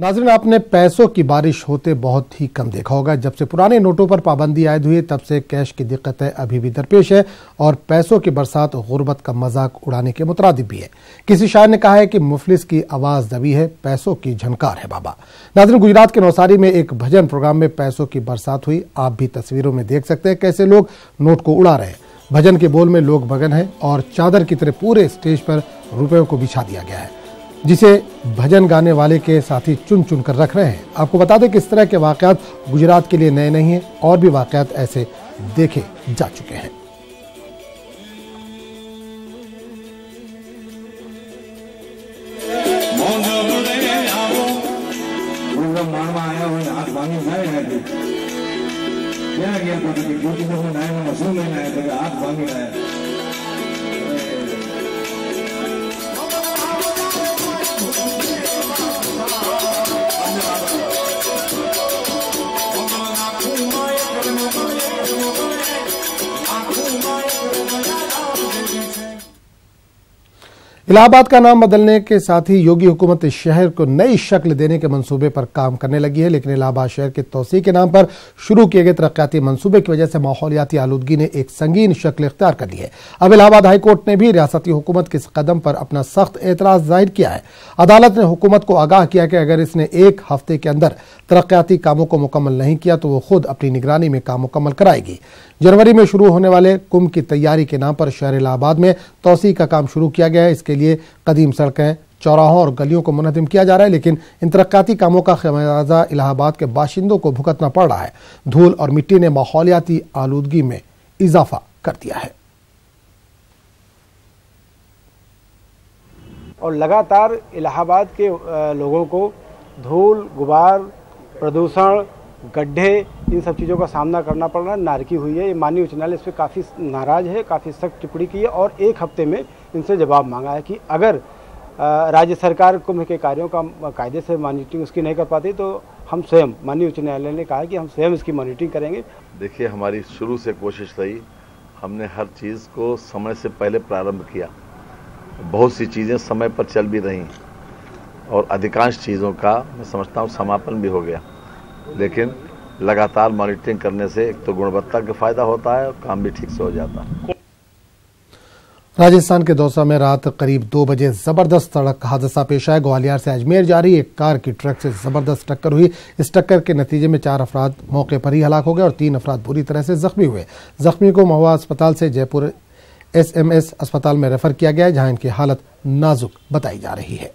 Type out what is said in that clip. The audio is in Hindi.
नाज़रीन, आपने पैसों की बारिश होते बहुत ही कम देखा होगा। जब से पुराने नोटों पर पाबंदी आयद हुई तब से कैश की दिक्कतें अभी भी दरपेश है और पैसों की बरसात गुर्बत का मजाक उड़ाने के मुतरादिफ भी है। किसी शायर ने कहा है कि मुफलिस की आवाज दबी है, पैसों की झनकार है बाबा। नाज़रीन, गुजरात के नवसारी में एक भजन प्रोग्राम में पैसों की बरसात हुई। आप भी तस्वीरों में देख सकते हैं कैसे लोग नोट को उड़ा रहे हैं। भजन के बोल में लोग मगन हैं और चादर की तरह पूरे स्टेज पर रुपयों को बिछा दिया गया है, जिसे भजन गाने वाले के साथी चुन चुन कर रख रहे हैं। आपको बता दें कि इस तरह के वाकयात गुजरात के लिए नए नहीं हैं और भी वाकयात ऐसे देखे जा चुके हैं। इलाहाबाद का नाम बदलने के साथ ही योगी हुकूमत इस शहर को नई शक्ल देने के मंसूबे पर काम करने लगी है, लेकिन इलाहाबाद शहर के तौसीह के नाम पर शुरू किए गए तरक्याती मंसूबे की वजह से माहौलियाती आलूदगी ने एक संगीन शक्ल इख्तियार कर ली है। अब इलाहाबाद हाईकोर्ट ने भी रियासती हुकूमत के इस कदम पर अपना सख्त एतराज जाहिर किया है। अदालत ने हुकूमत को आगाह किया कि अगर इसने एक हफ्ते के अंदर तरक्याती कामों को मुकम्मल नहीं किया तो वो खुद अपनी निगरानी में काम मुकम्मल कराएगी। जनवरी में शुरू होने वाले कुंभ की तैयारी के नाम पर शहर इलाहाबाद में तौसीह का काम शुरू किया गया है। इसके लिए कदीम सड़कें, चौराहों और गलियों को मुनज़्ज़म किया जा रहा है, लेकिन इन तरक्याती कामों का खमियाजा इलाहाबाद के बाशिंदों को भुगतना पड़ रहा है। धूल और मिट्टी ने माहौलियाती आलूदगी में इजाफा कर दिया है और लगातार इलाहाबाद के लोगों को धूल, गुबार, प्रदूषण, गड्ढे, इन सब चीज़ों का सामना करना पड़ रहा है। नारकी हुई है। ये माननीय उच्च न्यायालय इस पर काफ़ी नाराज़ है, काफ़ी सख्त टिप्पणी की है और एक हफ्ते में इनसे जवाब मांगा है कि अगर राज्य सरकार कुंभ के कार्यों का कायदे से मॉनिटरिंग उसकी नहीं कर पाती तो हम स्वयं, माननीय उच्च न्यायालय ने कहा कि हम स्वयं इसकी मॉनिटरिंग करेंगे। देखिए, हमारी शुरू से कोशिश रही, हमने हर चीज़ को समय से पहले प्रारंभ किया। बहुत सी चीज़ें समय पर चल भी रहीं और अधिकांश चीज़ों का मैं समझता हूँ समापन भी हो गया, लेकिन लगातार मॉनिटरिंग करने से एक तो गुणवत्ता का फायदा होता है और काम भी ठीक से हो जाता है। राजस्थान के दौसा में रात करीब 2 बजे जबरदस्त सड़क हादसा पेश आया। ग्वालियर से अजमेर जा रही एक कार की ट्रक से जबरदस्त टक्कर हुई। इस टक्कर के नतीजे में 4 अफराद मौके पर ही हलाक हो गए और 3 अफराद बुरी तरह से जख्मी हुए। जख्मी को महुआ अस्पताल से जयपुर SMS अस्पताल में रेफर किया गया है, जहां इनकी हालत नाजुक बताई जा रही है।